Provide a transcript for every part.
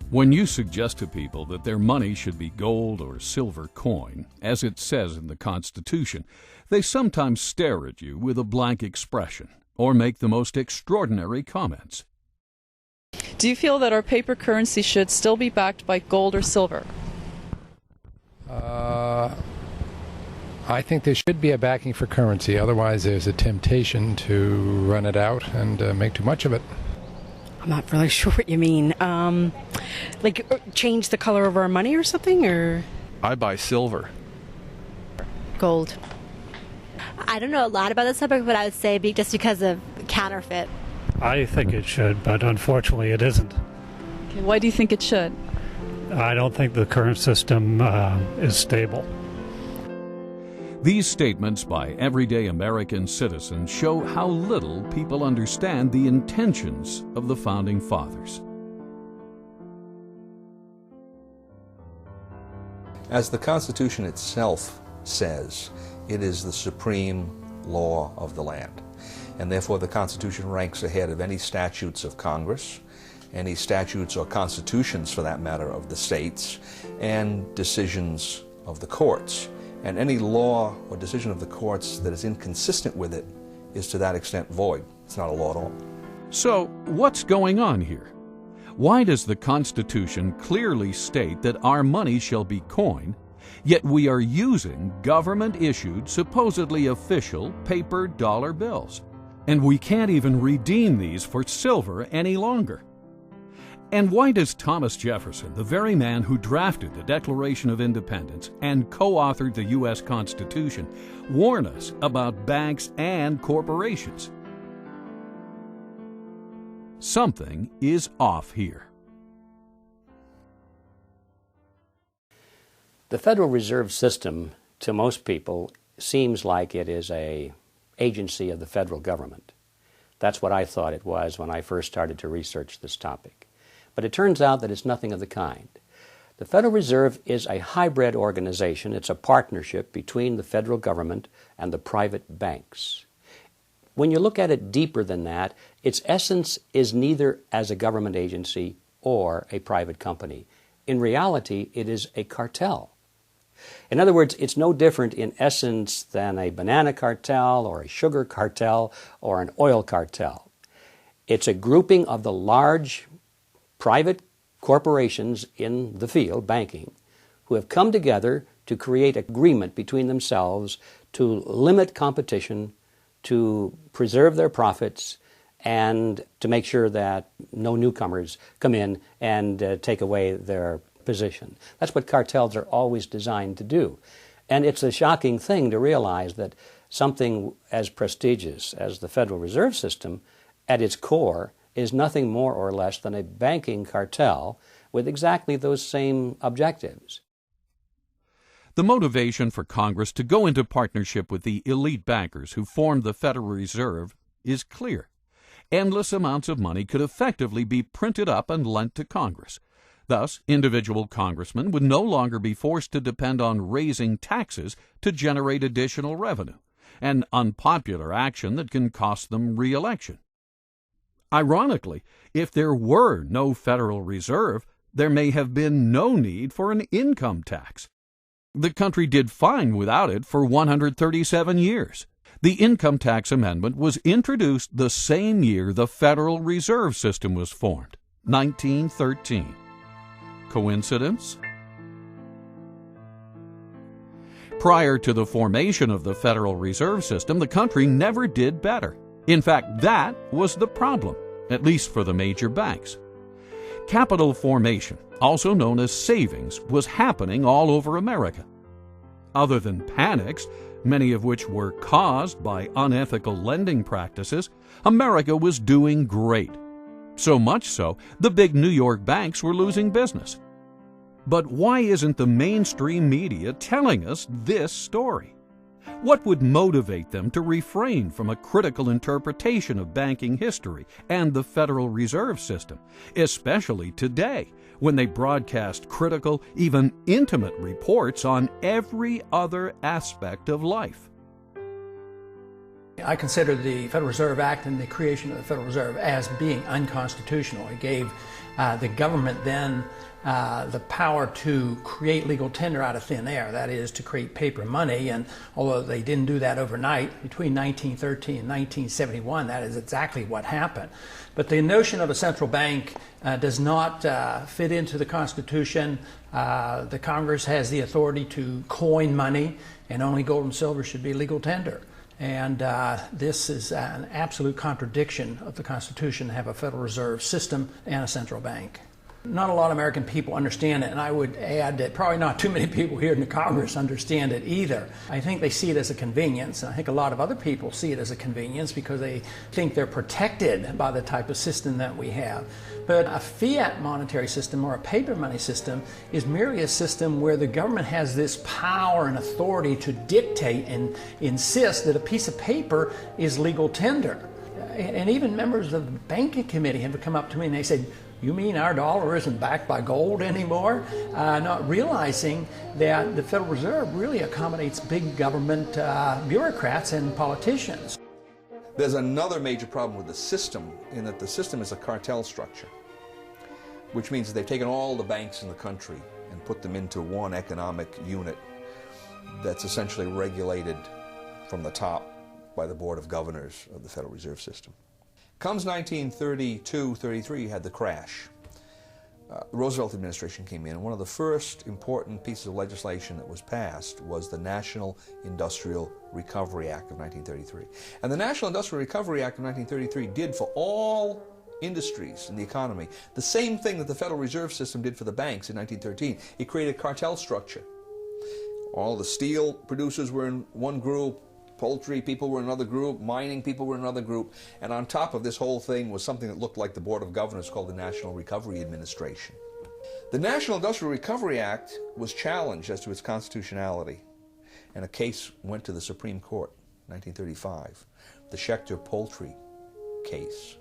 When you suggest to people that their money should be gold or silver coin, as it says in the Constitution, they sometimes stare at you with a blank expression or make the most extraordinary comments. Do you feel that our paper currency should still be backed by gold or silver? I think there should be a backing for currency. Otherwise, there's a temptation to run it out and make too much of it. I'm not really sure what you mean. Like change the color of our money or something, or? I buy silver. Gold. I don't know a lot about this subject, but I would say just because of counterfeit. I think it should, but unfortunately it isn't. Okay, why do you think it should? I don't think the current system is stable. These statements by everyday American citizens show how little people understand the intentions of the Founding Fathers. As the Constitution itself says, it is the supreme law of the land. And therefore the Constitution ranks ahead of any statutes of Congress, any statutes or constitutions, for that matter, of the states, and decisions of the courts. And any law or decision of the courts that is inconsistent with it is to that extent void. It's not a law at all. So, what's going on here? Why does the Constitution clearly state that our money shall be coin, yet we are using government-issued, supposedly official, paper dollar bills? And we can't even redeem these for silver any longer. And why does Thomas Jefferson, the very man who drafted the Declaration of Independence and co-authored the U.S. Constitution, warn us about banks and corporations? Something is off here. The Federal Reserve System, to most people, seems like it is an agency of the federal government. That's what I thought it was when I first started to research this topic. But it turns out that it's nothing of the kind. The Federal Reserve is a hybrid organization. It's a partnership between the federal government and the private banks. When you look at it deeper than that, its essence is neither as a government agency or a private company. In reality, it is a cartel. In other words, it's no different in essence than a banana cartel or a sugar cartel or an oil cartel. It's a grouping of the large private corporations in the field, banking, who have come together to create agreement between themselves to limit competition, to preserve their profits, and to make sure that no newcomers come in and take away their position. That's what cartels are always designed to do. And it's a shocking thing to realize that something as prestigious as the Federal Reserve System, at its core, is nothing more or less than a banking cartel with exactly those same objectives. The motivation for Congress to go into partnership with the elite bankers who formed the Federal Reserve is clear. Endless amounts of money could effectively be printed up and lent to Congress. Thus, individual congressmen would no longer be forced to depend on raising taxes to generate additional revenue, an unpopular action that can cost them re-election. Ironically, if there were no Federal Reserve, there may have been no need for an income tax. The country did fine without it for 137 years. The income tax amendment was introduced the same year the Federal Reserve System was formed, 1913. Coincidence? Prior to the formation of the Federal Reserve System, the country never did better. In fact, that was the problem, at least for the major banks. Capital formation, also known as savings, was happening all over America. Other than panics, many of which were caused by unethical lending practices, America was doing great. So much so, the big New York banks were losing business. But why isn't the mainstream media telling us this story? What would motivate them to refrain from a critical interpretation of banking history and the Federal Reserve System, especially today, when they broadcast critical, even intimate reports on every other aspect of life? I consider the Federal Reserve Act and the creation of the Federal Reserve as being unconstitutional. It gave the government then the power to create legal tender out of thin air, that is, to create paper money. And although they didn't do that overnight, between 1913 and 1971, that is exactly what happened. But the notion of a central bank does not fit into the Constitution. The Congress has the authority to coin money, and only gold and silver should be legal tender. And this is an absolute contradiction of the Constitution to have a Federal Reserve System and a central bank. Not a lot of American people understand it, and I would add that probably not too many people here in the Congress understand it either. I think they see it as a convenience, and I think a lot of other people see it as a convenience because they think they're protected by the type of system that we have. But a fiat monetary system or a paper money system is merely a system where the government has this power and authority to dictate and insist that a piece of paper is legal tender. And even members of the banking committee have come up to me and they said, "You mean our dollar isn't backed by gold anymore?" Not realizing that the Federal Reserve really accommodates big government bureaucrats and politicians. There's another major problem with the system in that the system is a cartel structure, which means that they've taken all the banks in the country and put them into one economic unit that's essentially regulated from the top by the Board of Governors of the Federal Reserve System. Comes 1932-33, you had the crash. The Roosevelt administration came in, and one of the first important pieces of legislation that was passed was the National Industrial Recovery Act of 1933. And the National Industrial Recovery Act of 1933 did for all industries in the economy the same thing that the Federal Reserve System did for the banks in 1913. It created a cartel structure. All the steel producers were in one group, poultry people were in another group, mining people were in another group, and on top of this whole thing was something that looked like the Board of Governors called the National Recovery Administration. The National Industrial Recovery Act was challenged as to its constitutionality, and a case went to the Supreme Court in 1935, the Schechter poultry case.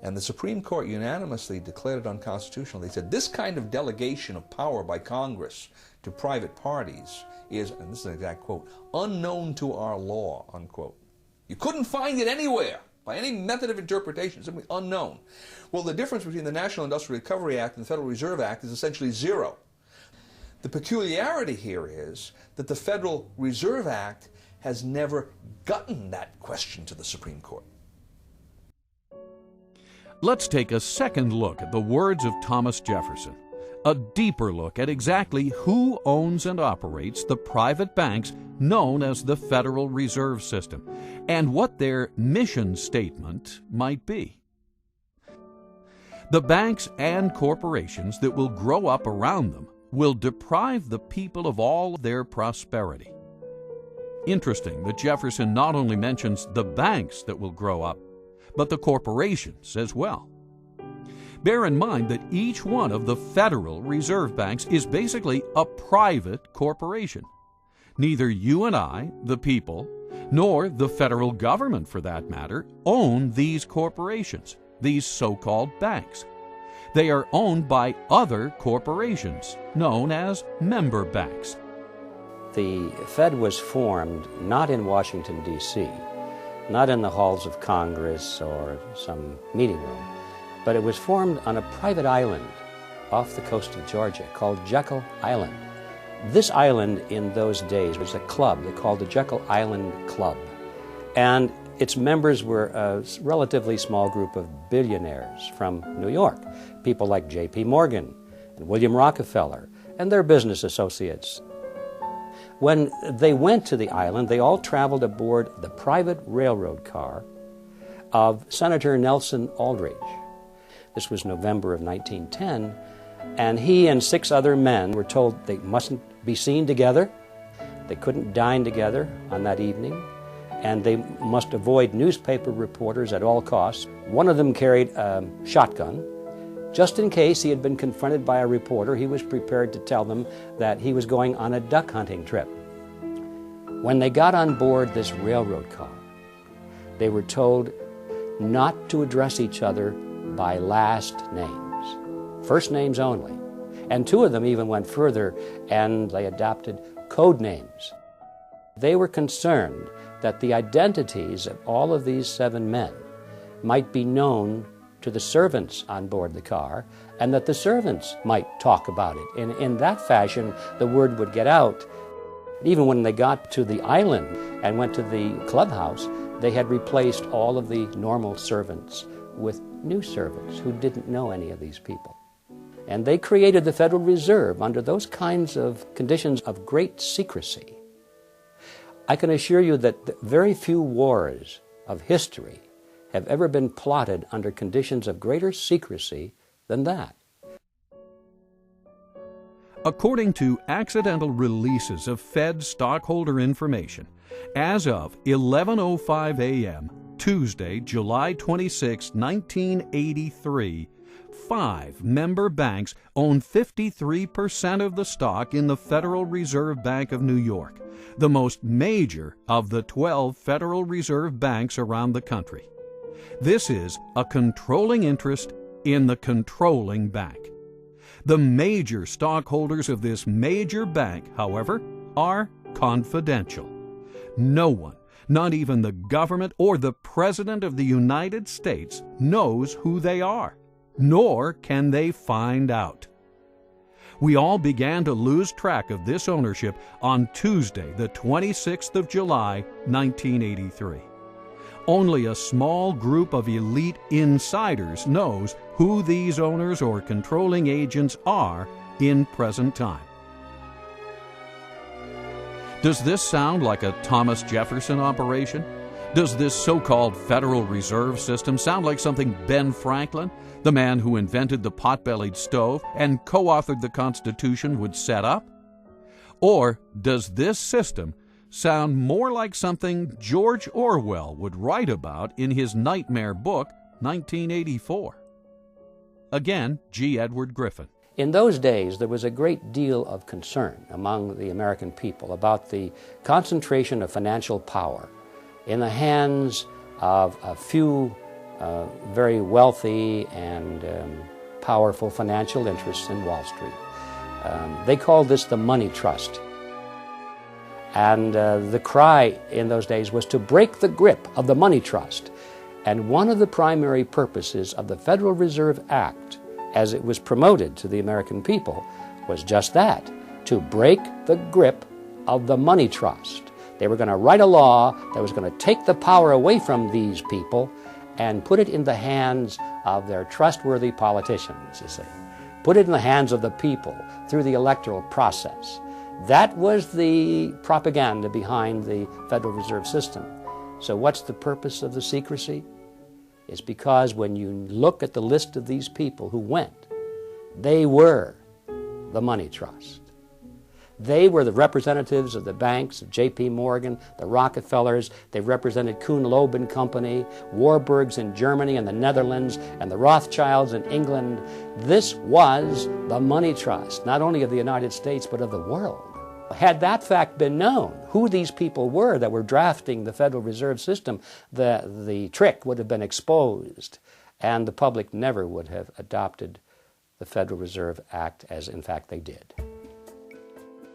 And the Supreme Court unanimously declared it unconstitutional. They said this kind of delegation of power by Congress to private parties is, and this is an exact quote, unknown to our law, unquote. You couldn't find it anywhere by any method of interpretation, simply unknown. Well, the difference between the National Industrial Recovery Act and the Federal Reserve Act is essentially zero. The peculiarity here is that the Federal Reserve Act has never gotten that question to the Supreme Court. Let's take a second look at the words of Thomas Jefferson. A deeper look at exactly who owns and operates the private banks known as the Federal Reserve System, and what their mission statement might be. The banks and corporations that will grow up around them will deprive the people of all their prosperity. Interesting that Jefferson not only mentions the banks that will grow up, but the corporations as well. Bear in mind that each one of the Federal Reserve Banks is basically a private corporation. Neither you and I, the people, nor the federal government for that matter, own these corporations, these so-called banks. They are owned by other corporations, known as member banks. The Fed was formed not in Washington, D.C., not in the halls of Congress or some meeting room, but it was formed on a private island off the coast of Georgia called Jekyll Island. This island in those days was a club. They called the Jekyll Island Club. And its members were a relatively small group of billionaires from New York, people like J.P. Morgan and William Rockefeller and their business associates. When they went to the island, they all traveled aboard the private railroad car of Senator Nelson Aldrich. This was November of 1910, and he and 6 other men were told they mustn't be seen together, they couldn't dine together on that evening, and they must avoid newspaper reporters at all costs. One of them carried a shotgun. Just in case he had been confronted by a reporter, he was prepared to tell them that he was going on a duck hunting trip. When they got on board this railroad car, they were told not to address each other by last names, first names only. And 2 of them even went further, and they adopted code names. They were concerned that the identities of all of these 7 men might be known to the servants on board the car, and that the servants might talk about it. And in that fashion, the word would get out. Even when they got to the island and went to the clubhouse, they had replaced all of the normal servants with new servants who didn't know any of these people. And they created the Federal Reserve under those kinds of conditions of great secrecy. I can assure you that very few wars of history have ever been plotted under conditions of greater secrecy than that. According to accidental releases of Fed stockholder information, as of 11:05 a.m., Tuesday, July 26, 1983, 5 member banks own 53% of the stock in the Federal Reserve Bank of New York, the most major of the 12 Federal Reserve banks around the country. This is a controlling interest in the controlling bank. The major stockholders of this major bank, however, are confidential. No one, not even the government or the President of the United States, knows who they are, nor can they find out. We all began to lose track of this ownership on Tuesday, the 26th of July, 1983. Only a small group of elite insiders knows who these owners or controlling agents are in present time. Does this sound like a Thomas Jefferson operation? Does this so-called Federal Reserve System sound like something Ben Franklin, the man who invented the pot-bellied stove and co-authored the Constitution, would set up? Or does this system sound more like something George Orwell would write about in his nightmare book, 1984? Again, G. Edward Griffin. In those days, there was a great deal of concern among the American people about the concentration of financial power in the hands of a few very wealthy and powerful financial interests in Wall Street. They called this the money trust. And the cry in those days was to break the grip of the money trust. And one of the primary purposes of the Federal Reserve Act, as it was promoted to the American people, was just that, to break the grip of the money trust. They were going to write a law that was going to take the power away from these people and put it in the hands of their trustworthy politicians, you see. Put it in the hands of the people through the electoral process. That was the propaganda behind the Federal Reserve System. So what's the purpose of the secrecy? It's because when you look at the list of these people who went, they were the money trust. They were the representatives of the banks, of J.P. Morgan, the Rockefellers. They represented Kuhn Loeb and Company, Warburgs in Germany and the Netherlands, and the Rothschilds in England. This was the money trust, not only of the United States, but of the world. Had that fact been known, who these people were that were drafting the Federal Reserve System, the trick would have been exposed, and the public never would have adopted the Federal Reserve Act as, in fact, they did.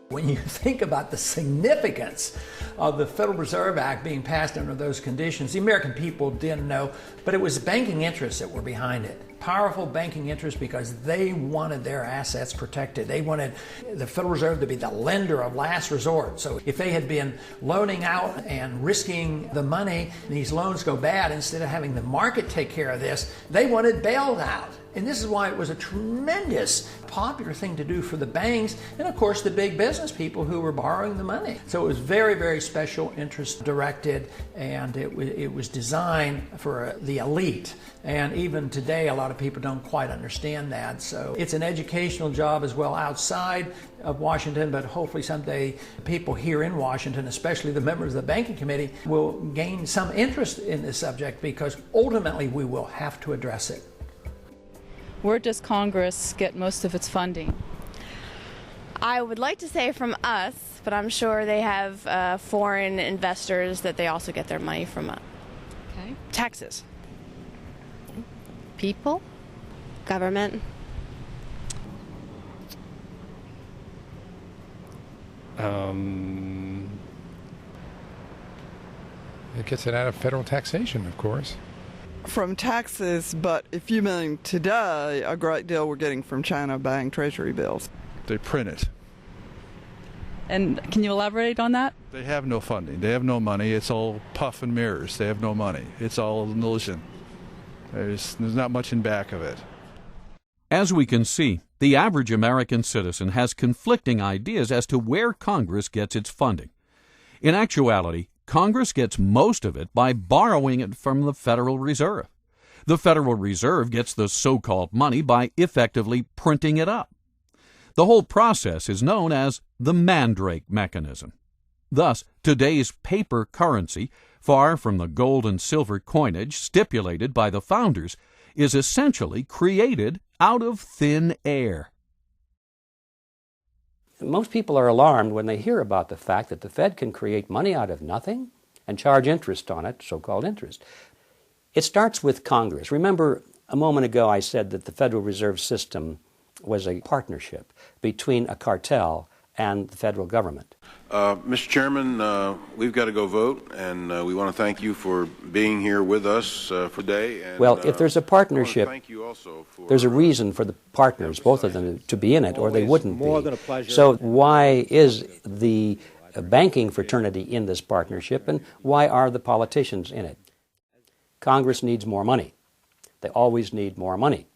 When you think about the significance of the Federal Reserve Act being passed under those conditions, the American people didn't know, but it was banking interests that were behind it. Powerful banking interests because they wanted their assets protected. They wanted the Federal Reserve to be the lender of last resort. So if they had been loaning out and risking the money, these loans go bad, instead of having the market take care of this, they wanted bailed out. And this is why it was a tremendous popular thing to do for the banks and, of course, the big business people who were borrowing the money. So it was very, very special interest directed, and it was designed for the elite. And even today, a lot of people don't quite understand that. So it's an educational job as well outside of Washington, but hopefully someday people here in Washington, especially the members of the Banking Committee, will gain some interest in this subject, because ultimately we will have to address it. Where does Congress get most of its funding? I would like to say from us, but I'm sure they have foreign investors that they also get their money from. Okay. Taxes. People? Government? It gets it out of federal taxation, of course. From taxes, but if you mean today, a great deal we're getting from China buying treasury bills. They print it. And can you elaborate on that? They have no funding. They have no money. It's all puff and mirrors. They have no money. It's all an illusion. There's not much in back of it. As we can see, the average American citizen has conflicting ideas as to where Congress gets its funding. In actuality, Congress gets most of it by borrowing it from the Federal Reserve. The Federal Reserve gets the so-called money by effectively printing it up. The whole process is known as the Mandrake mechanism. Thus, today's paper currency, far from the gold and silver coinage stipulated by the founders, is essentially created out of thin air. Most people are alarmed when they hear about the fact that the Fed can create money out of nothing and charge interest on it, so-called interest. It starts with Congress. Remember, a moment ago I said that the Federal Reserve System was a partnership between a cartel and the federal government. Mr. Chairman, we've got to go vote, and we want to thank you for being here with us for today. And, well, if there's a partnership, thank you also for, there's a reason for the partners, both of them, to be in it, or they wouldn't more be. Than a pleasure. So why is the banking fraternity in this partnership, and why are the politicians in it? Congress needs more money. They always need more money.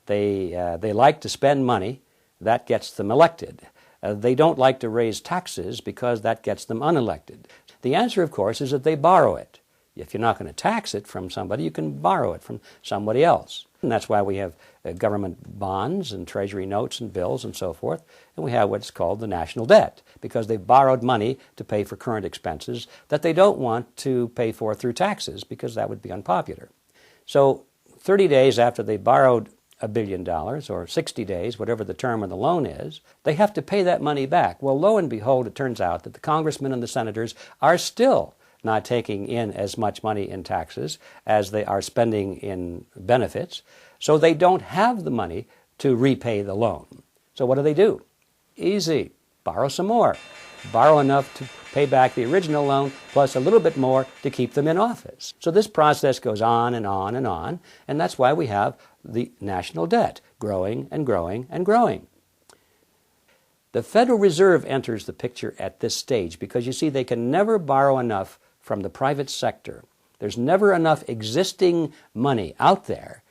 They like to spend money. That gets them elected. They don't like to raise taxes because that gets them unelected. The answer, of course, is that they borrow it. If you're not going to tax it from somebody, you can borrow it from somebody else. And that's why we have government bonds and treasury notes and bills and so forth. And we have what's called the national debt, because they've borrowed money to pay for current expenses that they don't want to pay for through taxes, because that would be unpopular. So 30 days after they borrowed $1 billion, or 60 days, whatever the term of the loan is, they have to pay that money back. Well, lo and behold, it turns out that the congressmen and the senators are still not taking in as much money in taxes as they are spending in benefits, so they don't have the money to repay the loan. So what do? Easy. Borrow some more. Borrow enough to pay back the original loan, plus a little bit more to keep them in office. So this process goes on and on and on, and that's why we have the national debt growing and growing and growing. The Federal Reserve enters the picture at this stage because, you see, they can never borrow enough from the private sector. There's never enough existing money out there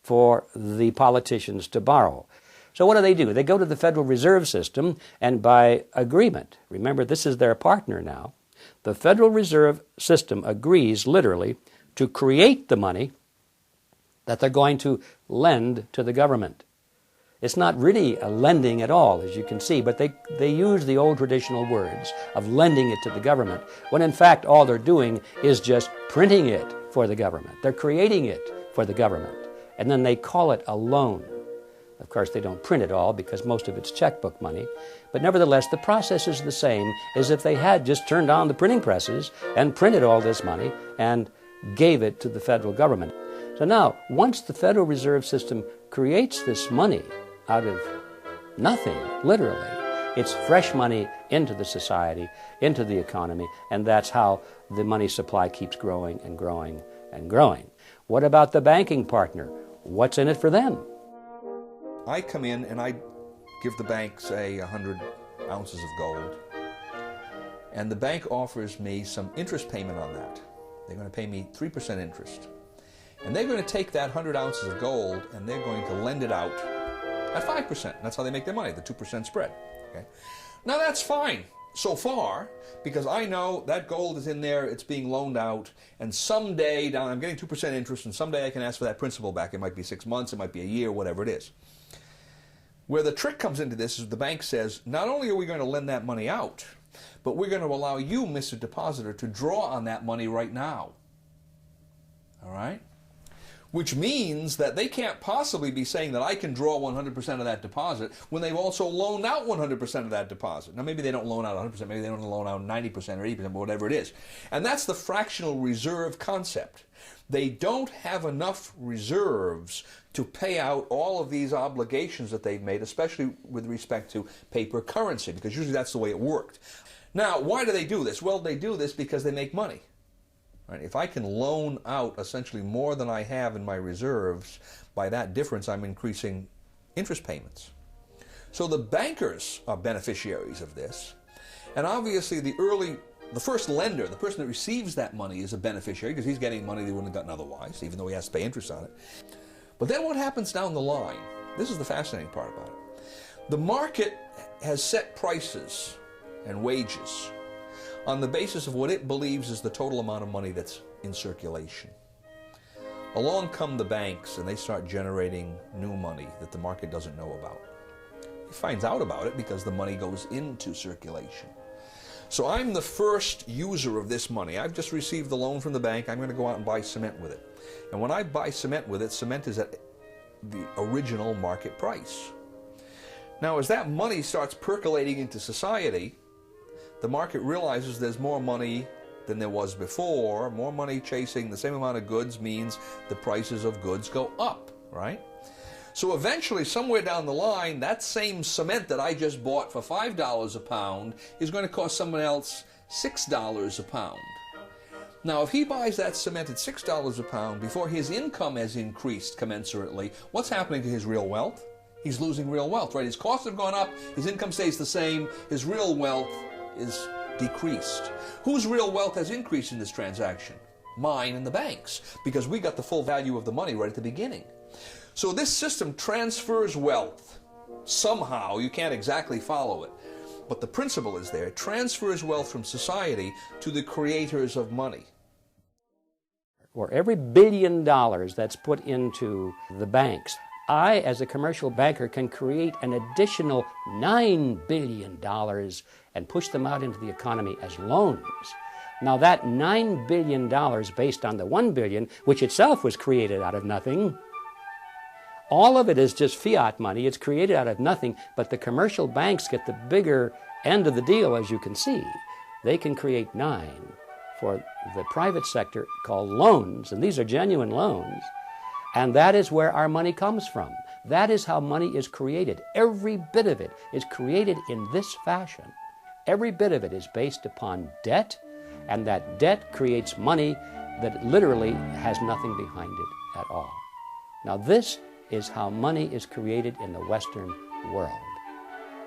for the politicians to borrow. So what do? They go to the Federal Reserve System, and by agreement, remember this is their partner now, the Federal Reserve System agrees literally to create the money that they're going to lend to the government. It's not really a lending at all, as you can see, but they use the old traditional words of lending it to the government, when in fact all they're doing is just printing it for the government. They're creating it for the government, and then they call it a loan. Of course, they don't print it all because most of it's checkbook money, but nevertheless, the process is the same as if they had just turned on the printing presses and printed all this money and gave it to the federal government. So now, once the Federal Reserve System creates this money out of nothing, literally, it's fresh money into the society, into the economy, and that's how the money supply keeps growing and growing and growing. What about the banking partner? What's in it for them? I come in and I give the bank, say, 100 ounces of gold, and the bank offers me some interest payment on that. They're going to pay me 3% interest. And they're going to take that 100 ounces of gold and they're going to lend it out at 5%. That's how they make their money, the 2% spread. Okay? Now that's fine so far, because I know that gold is in there, it's being loaned out, and someday down I'm getting 2% interest, and someday I can ask for that principal back. It might be 6 months, it might be a year, whatever it is. Where the trick comes into this is the bank says, not only are we going to lend that money out, but we're going to allow you, Mr. Depositor, to draw on that money right now. All right? Which means that they can't possibly be saying that I can draw 100% of that deposit when they've also loaned out 100% of that deposit. Now, maybe they don't loan out 100%, maybe they don't loan out 90% or 80%, but whatever it is. And that's the fractional reserve concept. They don't have enough reserves to pay out all of these obligations that they've made, especially with respect to paper currency, because usually that's the way it worked. Now, why do they do this? Well, they do this because they make money. Right? If I can loan out essentially more than I have in my reserves, by that difference I'm increasing interest payments. So the bankers are beneficiaries of this, and obviously the first lender, the person that receives that money, is a beneficiary because he's getting money they wouldn't have gotten otherwise, even though he has to pay interest on it. But then what happens down the line? This is the fascinating part about it. The market has set prices and wages on the basis of what it believes is the total amount of money that's in circulation. Along come the banks and they start generating new money that the market doesn't know about. He finds out about it because the money goes into circulation. So I'm the first user of this money. I've just received the loan from the bank. I'm going to go out and buy cement with it. And when I buy cement with it, cement is at the original market price. Now, as that money starts percolating into society, the market realizes there's more money than there was before. More money chasing the same amount of goods means the prices of goods go up, right? So eventually, somewhere down the line, that same cement that I just bought for $5 a pound is going to cost someone else $6 a pound. Now, if he buys that cement at $6 a pound before his income has increased commensurately, what's happening to his real wealth? He's losing real wealth, right? His costs have gone up, his income stays the same, his real wealth is decreased. Whose real wealth has increased in this transaction? Mine and the bank's, because we got the full value of the money right at the beginning. So this system transfers wealth. Somehow, you can't exactly follow it, but the principle is there. It transfers wealth from society to the creators of money. Or every $1 billion that's put into the banks, I, as a commercial banker, can create an additional $9 billion and push them out into the economy as loans. Now that $9 billion based on the $1 billion, which itself was created out of nothing, all of it is just fiat money. It's created out of nothing, but the commercial banks get the bigger end of the deal, as you can see. They can create 9 for the private sector called loans, and these are genuine loans. And that is where our money comes from. That is how money is created. Every bit of it is created in this fashion. Every bit of it is based upon debt, and that debt creates money that literally has nothing behind it at all. Now this is how money is created in the Western world.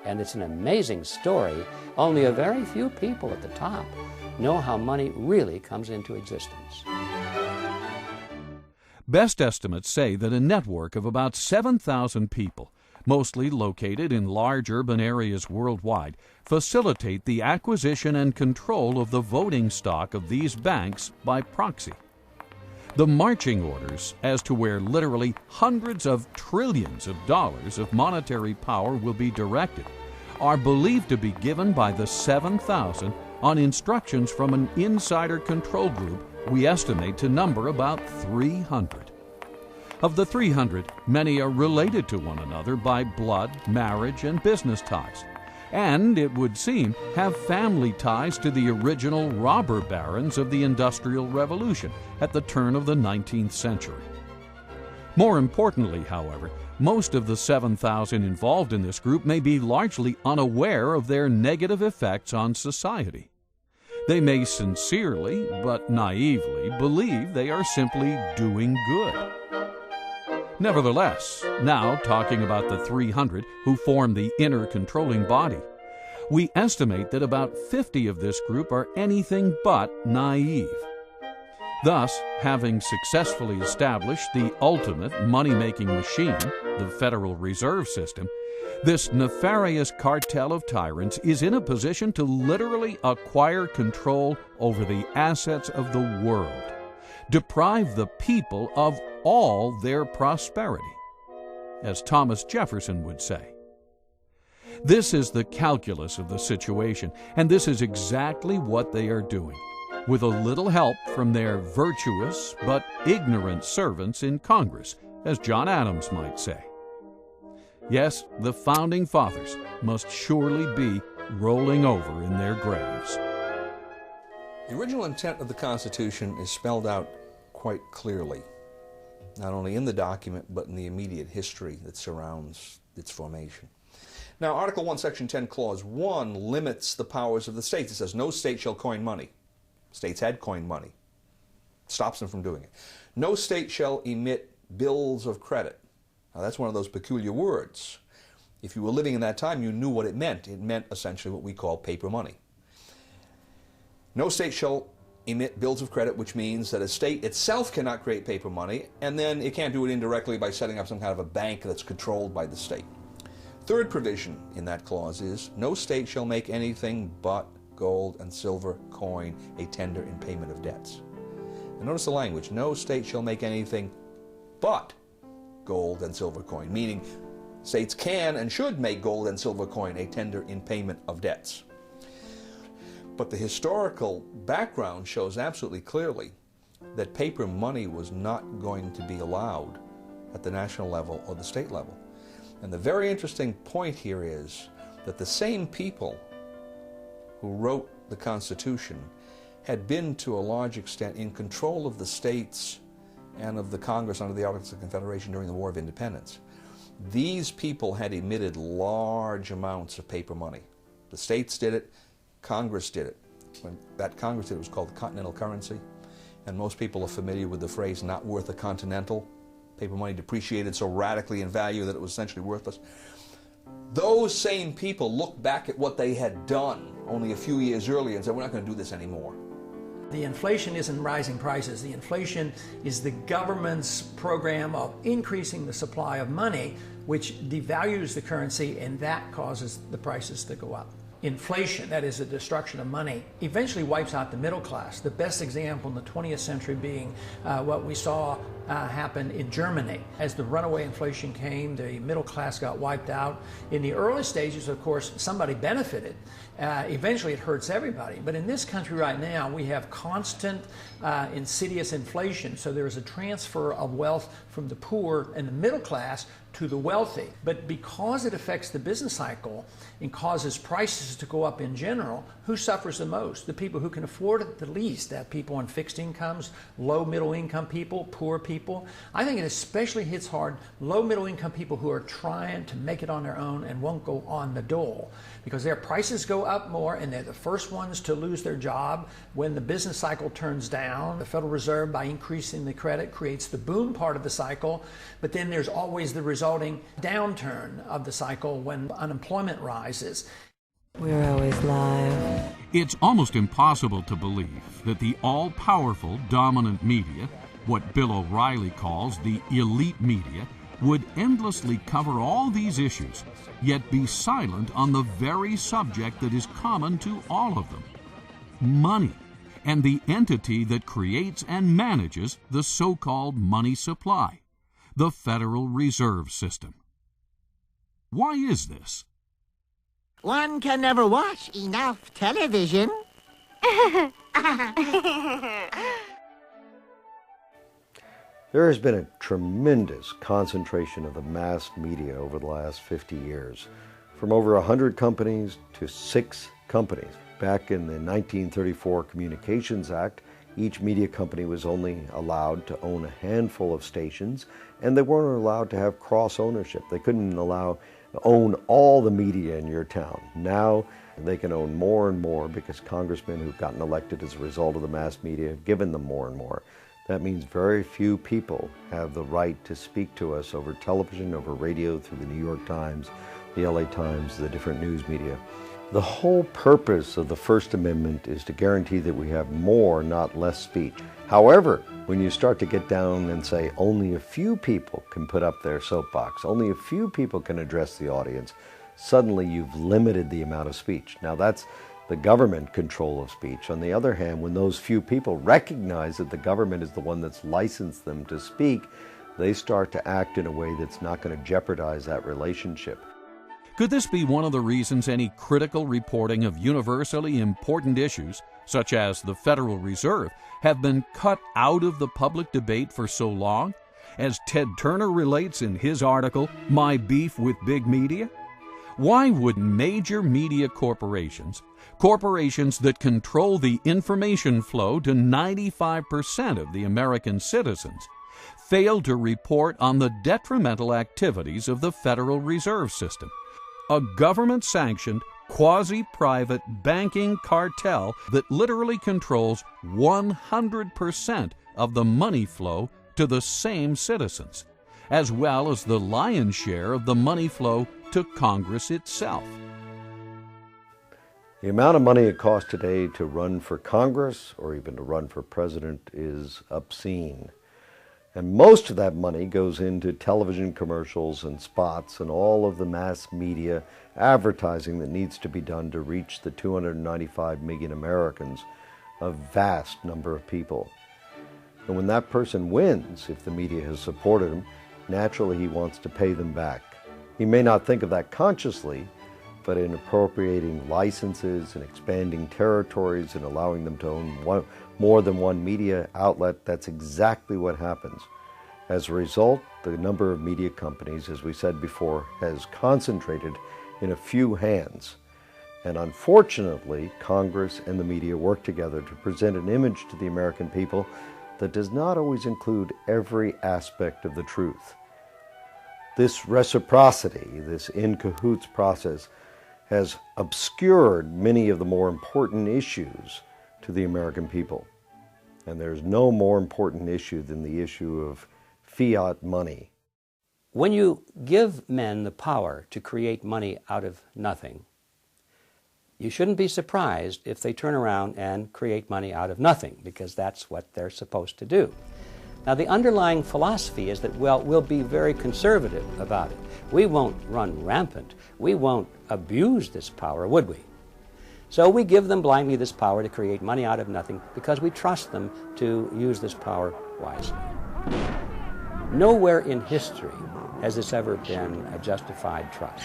And it's an amazing story. Only a very few people at the top know how money really comes into existence. Best estimates say that a network of about 7,000 people, mostly located in large urban areas worldwide, facilitate the acquisition and control of the voting stock of these banks by proxy. The marching orders as to where literally hundreds of trillions of dollars of monetary power will be directed are believed to be given by the 7,000 on instructions from an insider control group we estimate to number about 300. Of the 300, many are related to one another by blood, marriage, and business ties, and, it would seem, have family ties to the original robber barons of the Industrial Revolution at the turn of the 19th century. More importantly, however, most of the 7,000 involved in this group may be largely unaware of their negative effects on society. They may sincerely, but naively, believe they are simply doing good. Nevertheless, now talking about the 300 who form the inner controlling body, we estimate that about 50 of this group are anything but naive. Thus, having successfully established the ultimate money-making machine, the Federal Reserve System, this nefarious cartel of tyrants is in a position to literally acquire control over the assets of the world, deprive the people of all their prosperity, as Thomas Jefferson would say. This is the calculus of the situation, and this is exactly what they are doing, with a little help from their virtuous but ignorant servants in Congress, as John Adams might say. Yes, the Founding Fathers must surely be rolling over in their graves. The original intent of the Constitution is spelled out quite clearly, not only in the document, but in the immediate history that surrounds its formation. Now, Article 1, Section 10, Clause 1 limits the powers of the states. It says, no state shall coin money. States had coined money. stops them from doing it. No state shall emit bills of credit. Now that's one of those peculiar words. If you were living in that time, you knew what it meant. It meant essentially what we call paper money. No state shall emit bills of credit, which means that a state itself cannot create paper money, and then it can't do it indirectly by setting up some kind of a bank that's controlled by the state. Third provision in that clause is, no state shall make anything but gold and silver coin a tender in payment of debts. And notice the language, no state shall make anything but gold and silver coin, meaning states can and should make gold and silver coin a tender in payment of debts. But the historical background shows absolutely clearly that paper money was not going to be allowed at the national level or the state level. And the very interesting point here is that the same people who wrote the Constitution had been to a large extent in control of the states and of the Congress under the Articles of Confederation during the War of Independence. These people had emitted large amounts of paper money. The states did it, Congress did it. When that Congress did it was called the continental currency, and most people are familiar with the phrase not worth a continental. Paper money depreciated so radically in value that it was essentially worthless. Those same people looked back at what they had done only a few years earlier and said, we're not going to do this anymore. The inflation isn't rising prices. The inflation is the government's program of increasing the supply of money, which devalues the currency, and that causes the prices to go up. Inflation, that is the destruction of money, eventually wipes out the middle class. The best example in the 20th century being what we saw happen in Germany. As the runaway inflation came, the middle class got wiped out. In the early stages, of course, somebody benefited. Eventually it hurts everybody. But in this country right now, we have constant insidious inflation. So there is a transfer of wealth from the poor and the middle class to the wealthy. But because it affects the business cycle and causes prices to go up in general, who suffers the most? The people who can afford it the least. That people on fixed incomes, low middle income people, poor people. I think it especially hits hard low middle income people who are trying to make it on their own and won't go on the dole, because their prices go up more and they're the first ones to lose their job when the business cycle turns down. The Federal Reserve, by increasing the credit, creates the boom part of the cycle, but then there's always the resulting downturn of the cycle when unemployment rises. We're always live. It's almost impossible to believe that the all-powerful dominant media, what Bill O'Reilly calls the elite media, would endlessly cover all these issues, yet be silent on the very subject that is common to all of them: money, and the entity that creates and manages the so-called money supply, the Federal Reserve System. Why is this? One can never watch enough television. There has been a tremendous concentration of the mass media over the last 50 years, from over 100 companies to 6 companies. Back in the 1934 Communications Act, each media company was only allowed to own a handful of stations, and they weren't allowed to have cross-ownership. They couldn't own all the media in your town. Now they can own more and more because congressmen who've gotten elected as a result of the mass media have given them more and more. That means very few people have the right to speak to us over television, over radio, through the New York Times, the LA Times, the different news media. The whole purpose of the First Amendment is to guarantee that we have more, not less speech. However, when you start to get down and say only a few people can put up their soapbox, only a few people can address the audience, suddenly you've limited the amount of speech. Now that's the government control of speech. On the other hand, when those few people recognize that the government is the one that's licensed them to speak, they start to act in a way that's not going to jeopardize that relationship. Could this be one of the reasons any critical reporting of universally important issues, such as the Federal Reserve, have been cut out of the public debate for so long? As Ted Turner relates in his article, My Beef with Big Media? Why would major media corporations that control the information flow to 95% of the American citizens, fail to report on the detrimental activities of the Federal Reserve System, a government-sanctioned, quasi-private banking cartel that literally controls 100% of the money flow to the same citizens, as well as the lion's share of the money flow to Congress itself. The amount of money it costs today to run for Congress or even to run for president is obscene. And most of that money goes into television commercials and spots and all of the mass media advertising that needs to be done to reach the 295 million Americans, a vast number of people. And when that person wins, if the media has supported him, naturally he wants to pay them back. He may not think of that consciously, but in appropriating licenses and expanding territories and allowing them to own more than one media outlet, that's exactly what happens. As a result, the number of media companies, as we said before, has concentrated in a few hands. And unfortunately, Congress and the media work together to present an image to the American people that does not always include every aspect of the truth. This reciprocity, this in cahoots process, has obscured many of the more important issues to the American people. And there's no more important issue than the issue of fiat money. When you give men the power to create money out of nothing, you shouldn't be surprised if they turn around and create money out of nothing, because that's what they're supposed to do. Now, the underlying philosophy is that, well, we'll be very conservative about it. We won't run rampant. We won't abuse this power, would we? So we give them blindly this power to create money out of nothing because we trust them to use this power wisely. Nowhere in history has this ever been a justified trust.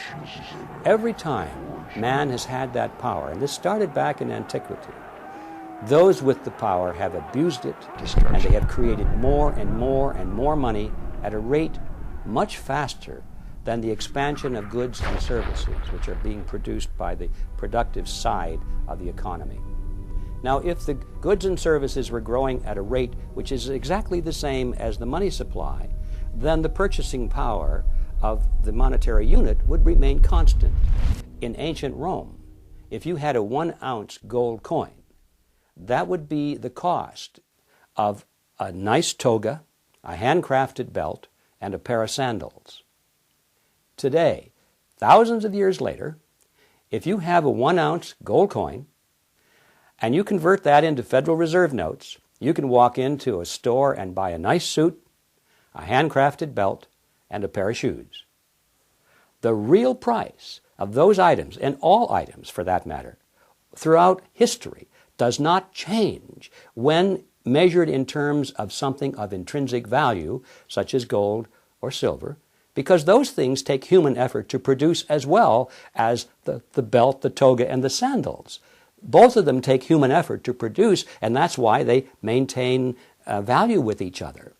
Every time man has had that power, and this started back in antiquity, those with the power have abused it, and they have created more and more and more money at a rate much faster than the expansion of goods and services which are being produced by the productive side of the economy. Now, if the goods and services were growing at a rate which is exactly the same as the money supply, then the purchasing power of the monetary unit would remain constant. In ancient Rome, if you had a 1-ounce gold coin, that would be the cost of a nice toga, a handcrafted belt, and a pair of sandals. Today, thousands of years later, if you have a 1-ounce gold coin and you convert that into Federal Reserve notes, you can walk into a store and buy a nice suit, a handcrafted belt, and a pair of shoes. The real price of those items, and all items for that matter, throughout history, does not change when measured in terms of something of intrinsic value, such as gold or silver, because those things take human effort to produce as well as the belt, the toga, and the sandals. Both of them take human effort to produce, and that's why they maintain value with each other.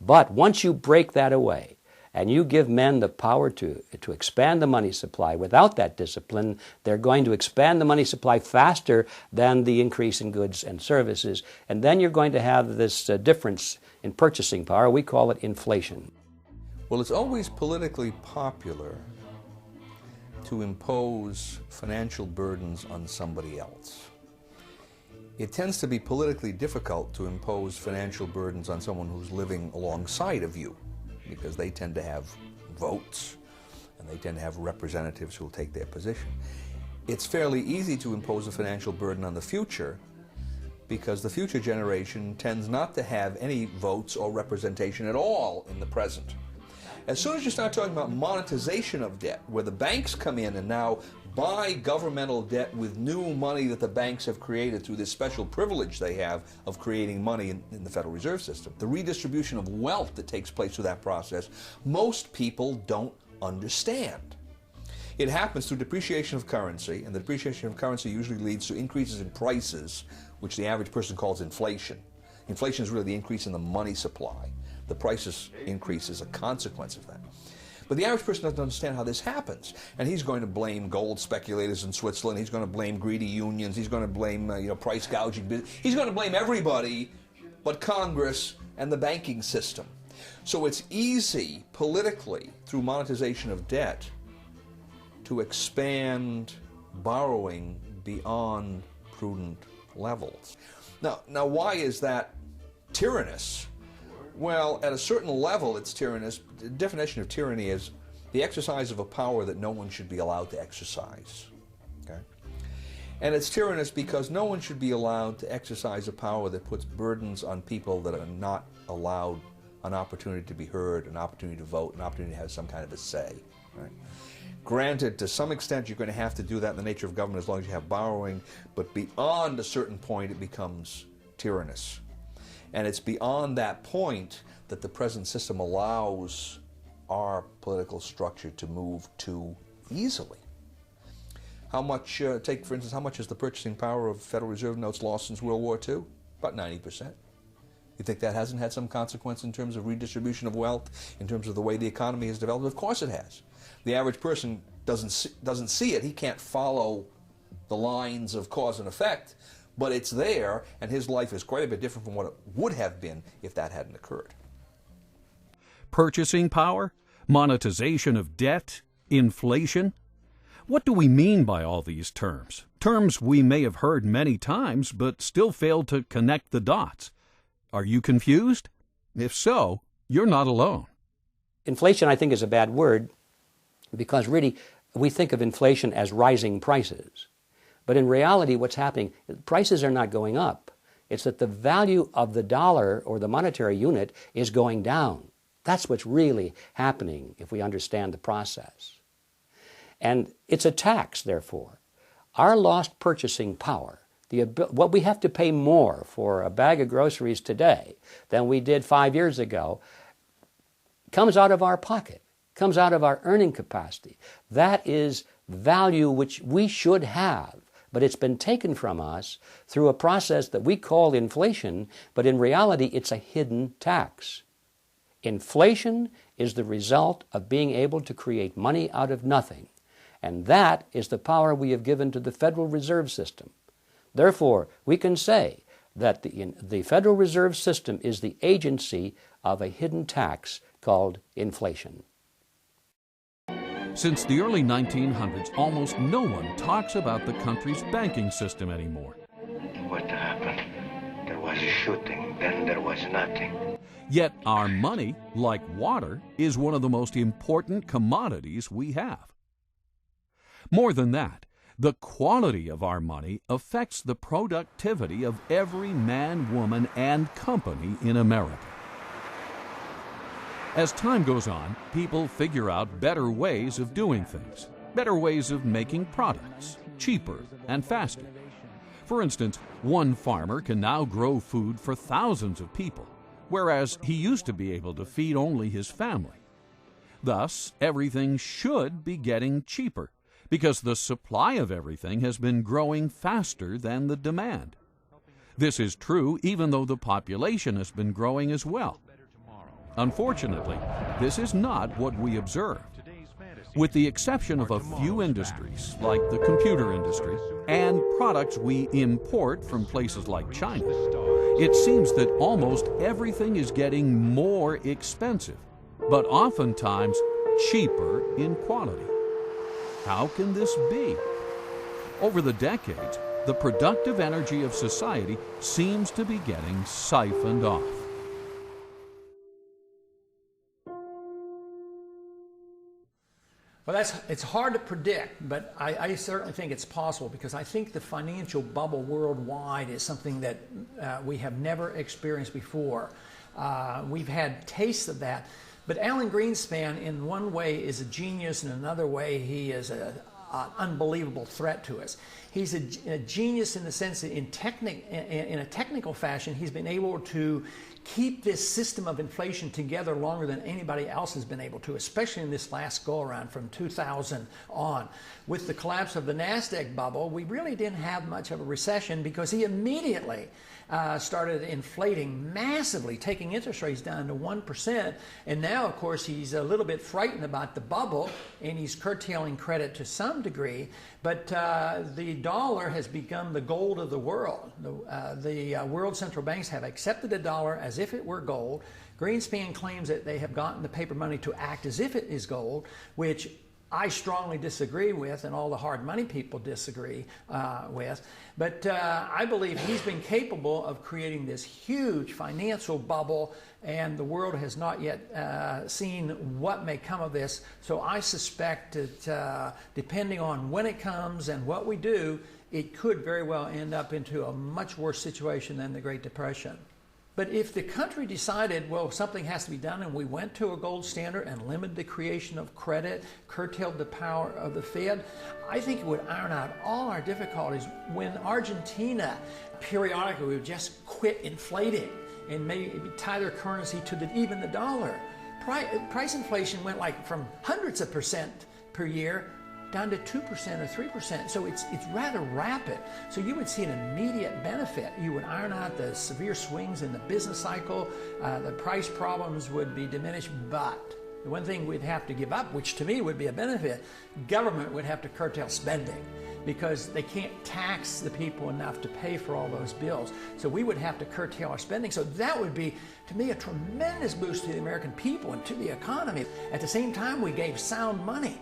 But once you break that away, and you give men the power to expand the money supply without that discipline, they're going to expand the money supply faster than the increase in goods and services. And then you're going to have this difference in purchasing power. We call it inflation. Well, it's always politically popular to impose financial burdens on somebody else. It tends to be politically difficult to impose financial burdens on someone who's living alongside of you, because they tend to have votes and they tend to have representatives who will take their position. It's fairly easy to impose a financial burden on the future because the future generation tends not to have any votes or representation at all in the present. As soon as you start talking about monetization of debt, where the banks come in and now buy governmental debt with new money that the banks have created through this special privilege they have of creating money in the Federal Reserve System, the redistribution of wealth that takes place through that process, most people don't understand. It happens through depreciation of currency, and the depreciation of currency usually leads to increases in prices, which the average person calls inflation. Inflation is really the increase in the money supply. The prices increase is a consequence of that. But the average person doesn't understand how this happens. And he's going to blame gold speculators in Switzerland. He's going to blame greedy unions. He's going to blame price gouging. He's going to blame everybody but Congress and the banking system. So it's easy politically, through monetization of debt, to expand borrowing beyond prudent levels. Now, why is that tyrannous? Well, at a certain level, it's tyrannous. The definition of tyranny is the exercise of a power that no one should be allowed to exercise. Okay? And it's tyrannous because no one should be allowed to exercise a power that puts burdens on people that are not allowed an opportunity to be heard, an opportunity to vote, an opportunity to have some kind of a say. Right? Granted, to some extent, you're going to have to do that in the nature of government as long as you have borrowing, but beyond a certain point, it becomes tyrannous. And it's beyond that point that the present system allows our political structure to move too easily. How much, take for instance, how much is the purchasing power of Federal Reserve notes lost since World War II? About 90%. You think that hasn't had some consequence in terms of redistribution of wealth, in terms of the way the economy has developed? Of course it has. The average person doesn't see it. He can't follow the lines of cause and effect, but it's there, and his life is quite a bit different from what it would have been if that hadn't occurred. Purchasing power, monetization of debt, inflation. What do we mean by all these terms? Terms we may have heard many times, but still fail to connect the dots. Are you confused? If so, you're not alone. Inflation, I think, is a bad word because really we think of inflation as rising prices. But in reality, what's happening, prices are not going up. It's that the value of the dollar or the monetary unit is going down. That's what's really happening if we understand the process. And it's a tax, therefore. Our lost purchasing power, what we have to pay more for a bag of groceries today than we did 5 years ago, comes out of our pocket, comes out of our earning capacity. That is value which we should have, but it's been taken from us through a process that we call inflation, but in reality it's a hidden tax. Inflation is the result of being able to create money out of nothing, and that is the power we have given to the Federal Reserve System. Therefore, we can say that the Federal Reserve System is the agency of a hidden tax called inflation. Since the early 1900s, almost no one talks about the country's banking system anymore. What happened? There was a shooting, then there was nothing. Yet our money, like water, is one of the most important commodities we have. More than that, the quality of our money affects the productivity of every man, woman, and company in America. As time goes on, people figure out better ways of doing things, better ways of making products, cheaper and faster. For instance, one farmer can now grow food for thousands of people, whereas he used to be able to feed only his family. Thus, everything should be getting cheaper, because the supply of everything has been growing faster than the demand. This is true even though the population has been growing as well. Unfortunately, this is not what we observed. With the exception of a few industries, like the computer industry, and products we import from places like China, it seems that almost everything is getting more expensive, but oftentimes cheaper in quality. How can this be? Over the decades, the productive energy of society seems to be getting siphoned off. Well, it's hard to predict, but I certainly think it's possible, because I think the financial bubble worldwide is something that we have never experienced before. We've had tastes of that, but Alen Greenspan in one way is a genius, in another way he is an unbelievable threat to us. He's a genius in the sense that in a technical fashion he's been able to keep this system of inflation together longer than anybody else has been able to, especially in this last go-around from 2000 on. With the collapse of the NASDAQ bubble, we really didn't have much of a recession because he immediately started inflating massively, taking interest rates down to 1%. And now, of course, he's a little bit frightened about the bubble, and he's curtailing credit to some degree. But the dollar has become the gold of the world. The world central banks have accepted the dollar as if it were gold. Greenspan claims that they have gotten the paper money to act as if it is gold, which I strongly disagree with, and all the hard money people disagree with. But I believe he's been capable of creating this huge financial bubble, and the world has not yet seen what may come of this. So I suspect that depending on when it comes and what we do, it could very well end up into a much worse situation than the Great Depression. But if the country decided, well, something has to be done, and we went to a gold standard and limited the creation of credit, curtailed the power of the Fed, I think it would iron out all our difficulties. When Argentina periodically would just quit inflating and maybe tie their currency to even the dollar, price inflation went like from hundreds of percent per year down to 2% or 3%. So it's rather rapid. So you would see an immediate benefit. You would iron out the severe swings in the business cycle. The price problems would be diminished. But the one thing we'd have to give up, which to me would be a benefit, government would have to curtail spending, because they can't tax the people enough to pay for all those bills. So we would have to curtail our spending. So that would be, to me, a tremendous boost to the American people and to the economy. At the same time, we gave sound money.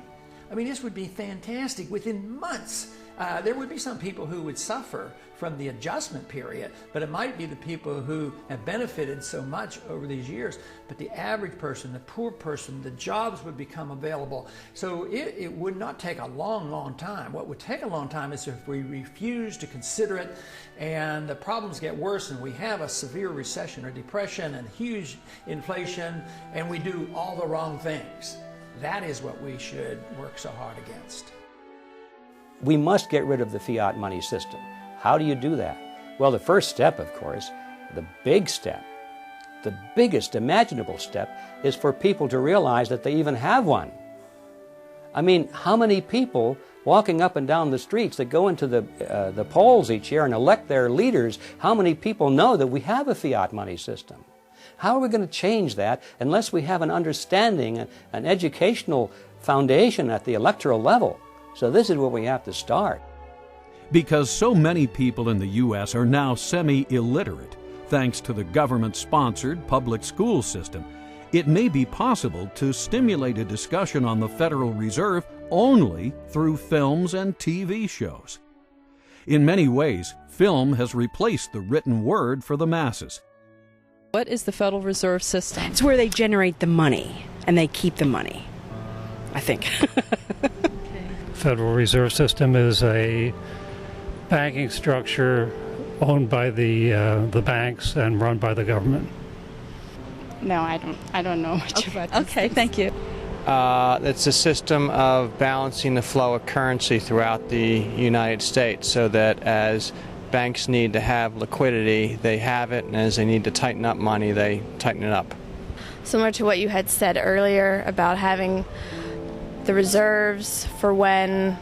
I mean, this would be fantastic. Within months, there would be some people who would suffer from the adjustment period, but it might be the people who have benefited so much over these years. But the average person, the poor person, the jobs would become available. So it would not take a long, long time. What would take a long time is if we refuse to consider it and the problems get worse and we have a severe recession or depression and huge inflation and we do all the wrong things. That is what we should work so hard against. We must get rid of the fiat money system. How do you do that? Well, the first step, of course, the big step, the biggest imaginable step, is for people to realize that they even have one. I mean, how many people walking up and down the streets that go into the polls each year and elect their leaders, how many people know that we have a fiat money system? How are we going to change that unless we have an understanding, an educational foundation at the electoral level? So this is where we have to start. Because so many people in the U.S. are now semi-illiterate, thanks to the government-sponsored public school system, it may be possible to stimulate a discussion on the Federal Reserve only through films and TV shows. In many ways, film has replaced the written word for the masses. What is the Federal Reserve System? It's where they generate the money and they keep the money, I think. Federal Reserve System is a banking structure owned by the banks and run by the government. No, I don't know much about this. Okay, thank you. It's a system of balancing the flow of currency throughout the United States so that as banks need to have liquidity, they have it, and as they need to tighten up money, they tighten it up. Similar to what you had said earlier about having the reserves for when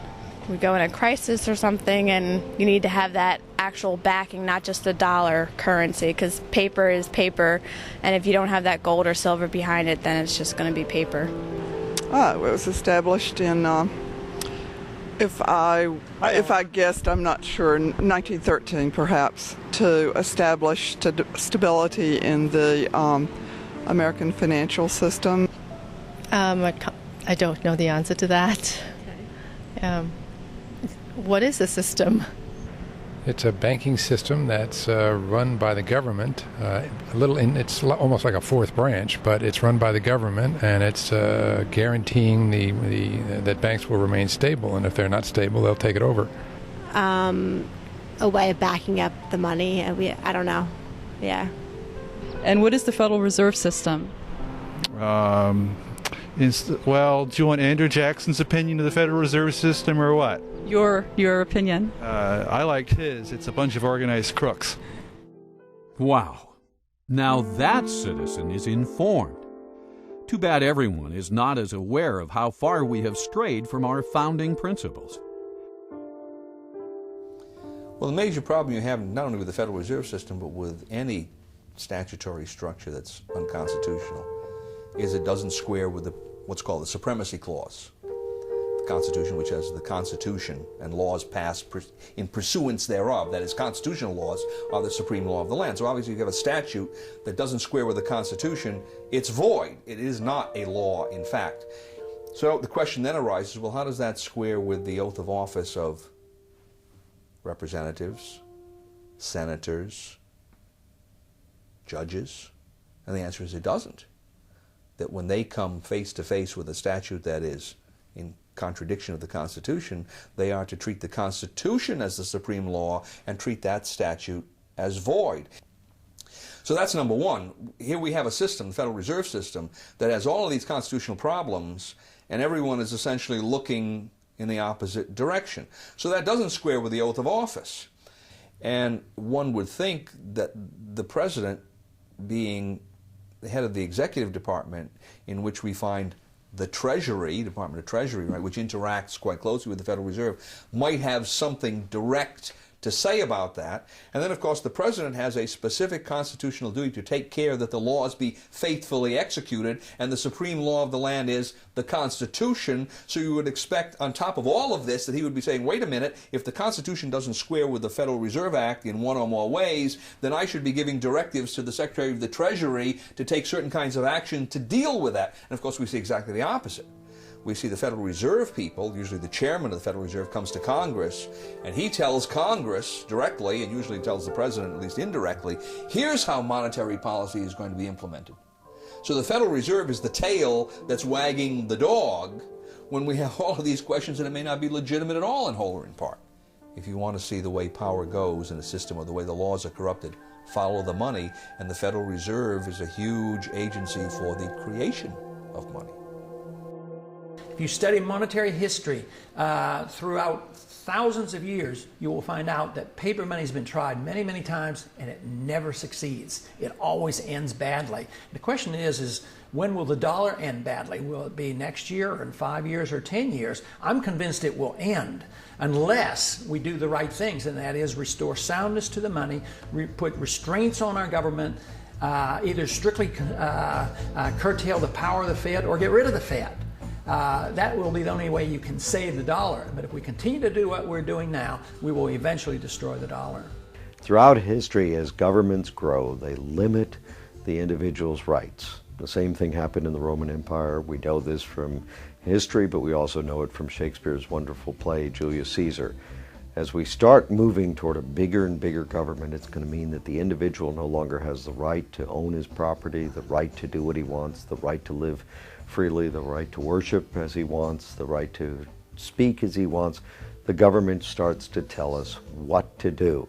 we go in a crisis or something, and you need to have that actual backing, not just the dollar currency, because paper is paper, and if you don't have that gold or silver behind it, then it's just going to be paper. It was established in, if I guessed, I'm not sure, 1913 perhaps, to establish stability in the American financial system. I don't know the answer to that. What is the system? It's a banking system that's run by the government. It's almost like a fourth branch, but it's run by the government, and it's guaranteeing that banks will remain stable. And if they're not stable, they'll take it over. A way of backing up the money. I don't know. Yeah. And what is the Federal Reserve System? Well, do you want Andrew Jackson's opinion of the Federal Reserve System or what? Your opinion. I liked his. It's a bunch of organized crooks. Wow. Now that citizen is informed. Too bad everyone is not as aware of how far we have strayed from our founding principles. Well, the major problem you have not only with the Federal Reserve System, but with any statutory structure that's unconstitutional, is it doesn't square with what's called the Supremacy Clause. The Constitution, which has the Constitution and laws passed in pursuance thereof, that is, constitutional laws are the supreme law of the land. So obviously if you have a statute that doesn't square with the Constitution, it's void. It is not a law, in fact. So the question then arises, well, how does that square with the oath of office of representatives, senators, judges? And the answer is it doesn't. That when they come face to face with a statute that is in contradiction of the Constitution, they are to treat the Constitution as the supreme law and treat that statute as void. So that's number one. Here we have a system, the Federal Reserve System, that has all of these constitutional problems, and everyone is essentially looking in the opposite direction. So that doesn't square with the oath of office. And one would think that the president, being the head of the executive department, in which we find the Treasury, Department of Treasury, right, which interacts quite closely with the Federal Reserve, might have something direct to say about that. And then, of course, the president has a specific constitutional duty to take care that the laws be faithfully executed, and the supreme law of the land is the Constitution. So you would expect, on top of all of this, that he would be saying, wait a minute, if the Constitution doesn't square with the Federal Reserve Act in one or more ways, then I should be giving directives to the Secretary of the Treasury to take certain kinds of action to deal with that. And, of course, we see exactly the opposite. We see the Federal Reserve people, usually the chairman of the Federal Reserve, comes to Congress, and he tells Congress directly, and usually tells the president, at least indirectly, here's how monetary policy is going to be implemented. So the Federal Reserve is the tail that's wagging the dog when we have all of these questions that it may not be legitimate at all in whole or in part. If you want to see the way power goes in a system or the way the laws are corrupted, follow the money, and the Federal Reserve is a huge agency for the creation of money. If you study monetary history throughout thousands of years, you will find out that paper money has been tried many, many times, and it never succeeds. It always ends badly. The question is when will the dollar end badly? Will it be next year, or in 5 years, or 10 years? I'm convinced it will end unless we do the right things, and that is restore soundness to the money, put restraints on our government, either strictly curtail the power of the Fed or get rid of the Fed. That will be the only way you can save the dollar. But if we continue to do what we're doing now, we will eventually destroy the dollar. Throughout history, as governments grow, they limit the individual's rights. The same thing happened in the Roman Empire. We know this from history, but we also know it from Shakespeare's wonderful play, Julius Caesar. As we start moving toward a bigger and bigger government, it's going to mean that the individual no longer has the right to own his property, the right to do what he wants, the right to live freely, the right to worship as he wants, the right to speak as he wants. The government starts to tell us what to do.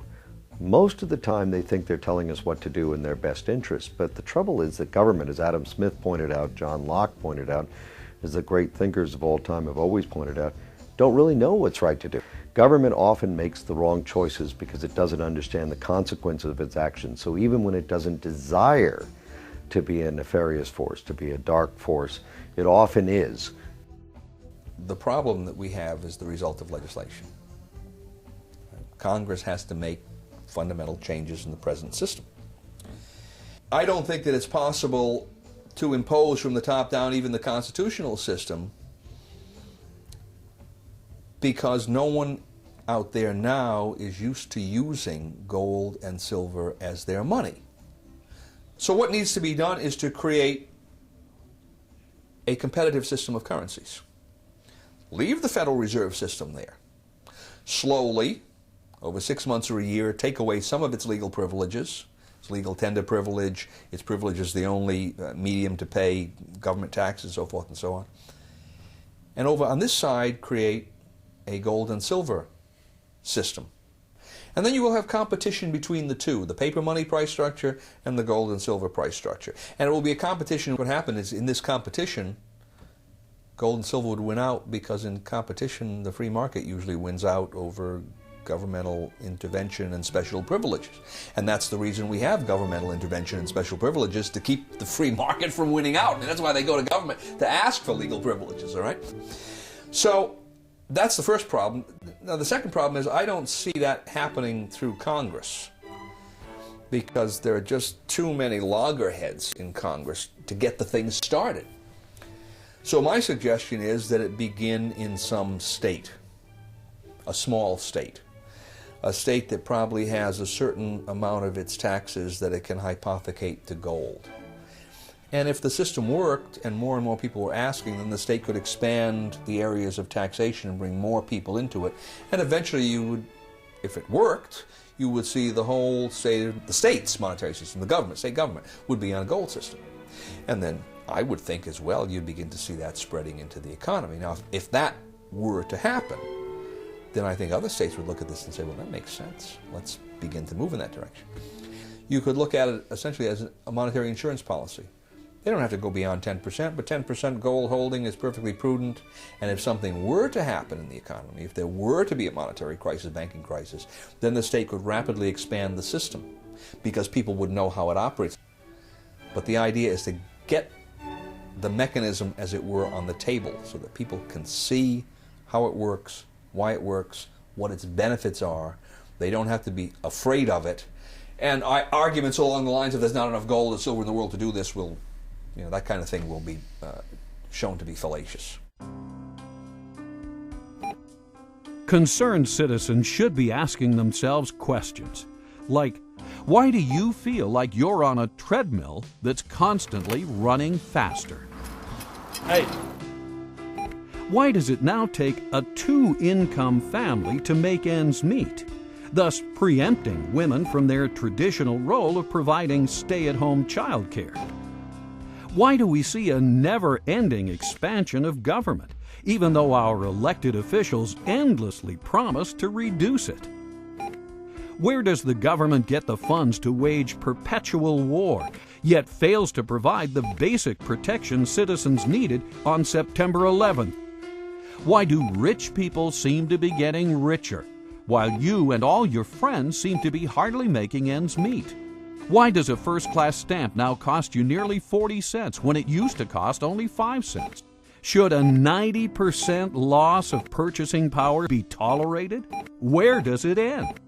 Most of the time they think they're telling us what to do in their best interest, but the trouble is that government, as Adam Smith pointed out, John Locke pointed out, as the great thinkers of all time have always pointed out, don't really know what's right to do. Government often makes the wrong choices because it doesn't understand the consequences of its actions. So even when it doesn't desire to be a nefarious force, to be a dark force, it often is. The problem that we have is the result of legislation. Congress has to make fundamental changes in the present system. I don't think that it's possible to impose from the top down even the constitutional system, because no one out there now is used to using gold and silver as their money. So what needs to be done is to create a competitive system of currencies. Leave the Federal Reserve System there. Slowly, over 6 months or a year, take away some of its legal privileges, its legal tender privilege, its privilege as the only medium to pay government taxes, so forth and so on. And over on this side, create a gold and silver system. And then you will have competition between the two, the paper money price structure and the gold and silver price structure. And it will be a competition. What happened is, in this competition, gold and silver would win out, because in competition, the free market usually wins out over governmental intervention and special privileges. And that's the reason we have governmental intervention and special privileges, to keep the free market from winning out. And that's why they go to government, to ask for legal privileges, all right? So that's the first problem. Now, the second problem is I don't see that happening through Congress, because there are just too many loggerheads in Congress to get the thing started. So my suggestion is that it begin in some state, a small state, a state that probably has a certain amount of its taxes that it can hypothecate to gold. And if the system worked and more people were asking, then the state could expand the areas of taxation and bring more people into it. And eventually you would, if it worked, you would see the whole state, the state's monetary system, the government, state government, would be on a gold system. And then I would think as well you'd begin to see that spreading into the economy. Now, if that were to happen, then I think other states would look at this and say, well, that makes sense. Let's begin to move in that direction. You could look at it essentially as a monetary insurance policy. They don't have to go beyond 10%, but 10% gold holding is perfectly prudent. And if something were to happen in the economy, if there were to be a monetary crisis, banking crisis, then the state could rapidly expand the system because people would know how it operates. But the idea is to get the mechanism, as it were, on the table so that people can see how it works, why it works, what its benefits are. They don't have to be afraid of it. And arguments along the lines of there's not enough gold or silver in the world to do this will, that kind of thing will be shown to be fallacious. Concerned citizens should be asking themselves questions like, why do you feel like you're on a treadmill that's constantly running faster? Hey. Why does it now take a 2-income family to make ends meet, thus preempting women from their traditional role of providing stay-at-home childcare? Why do we see a never-ending expansion of government, even though our elected officials endlessly promise to reduce it? Where does the government get the funds to wage perpetual war, yet fails to provide the basic protection citizens needed on September 11th? Why do rich people seem to be getting richer, while you and all your friends seem to be hardly making ends meet? Why does a first-class stamp now cost you nearly 40 cents when it used to cost only 5 cents? Should a 90% loss of purchasing power be tolerated? Where does it end?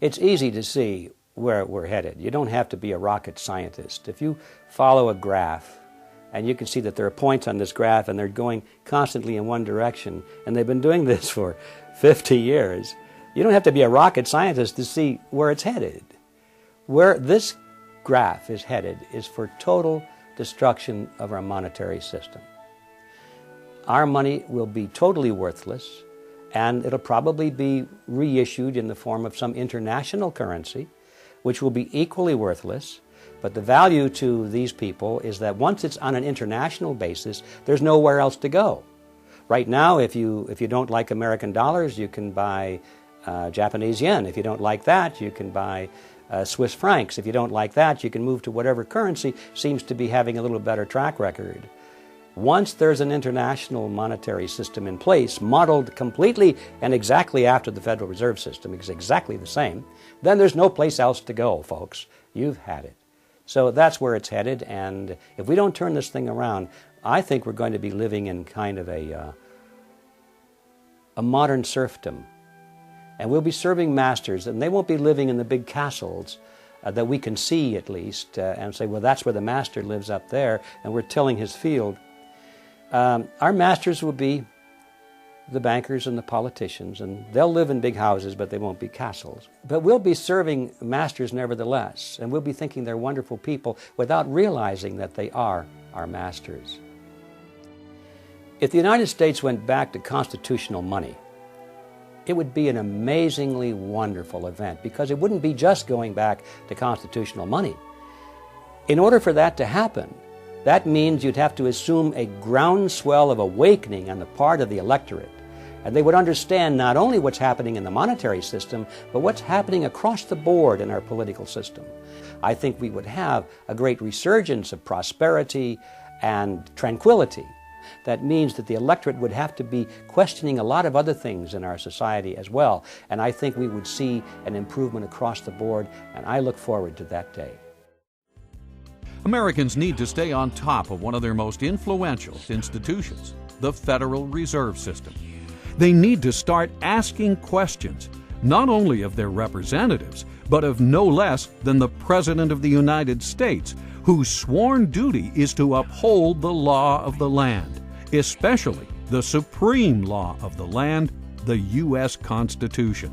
It's easy to see where we're headed. You don't have to be a rocket scientist. If you follow a graph, and you can see that there are points on this graph and they're going constantly in one direction, and they've been doing this for 50 years, you don't have to be a rocket scientist to see where it's headed. Where this graph is headed is for total destruction of our monetary system. Our money will be totally worthless, and it'll probably be reissued in the form of some international currency, which will be equally worthless. But the value to these people is that once it's on an international basis, there's nowhere else to go. Right now, if you don't like American dollars, you can buy Japanese yen. If you don't like that, you can buy Swiss francs. If you don't like that, you can move to whatever currency seems to be having a little better track record. Once there's an international monetary system in place, modeled completely and exactly after the Federal Reserve System, it's exactly the same, then there's no place else to go, folks. You've had it. So that's where it's headed, and if we don't turn this thing around, I think we're going to be living in kind of a modern serfdom. And we'll be serving masters, and they won't be living in the big castles that we can see at least, and say, well, that's where the master lives up there, and we're tilling his field. Our masters will be the bankers and the politicians, and they'll live in big houses, but they won't be castles. But we'll be serving masters nevertheless, and we'll be thinking they're wonderful people without realizing that they are our masters. If the United States went back to constitutional money, it would be an amazingly wonderful event, because it wouldn't be just going back to constitutional money. In order for that to happen, that means you'd have to assume a groundswell of awakening on the part of the electorate, and they would understand not only what's happening in the monetary system, but what's happening across the board in our political system. I think we would have a great resurgence of prosperity and tranquility. That means that the electorate would have to be questioning a lot of other things in our society as well, and I think we would see an improvement across the board, and I look forward to that day. Americans need to stay on top of one of their most influential institutions, the Federal Reserve System. They need to start asking questions, not only of their representatives, but of no less than the President of the United States, whose sworn duty is to uphold the law of the land, especially the supreme law of the land, the U.S. Constitution.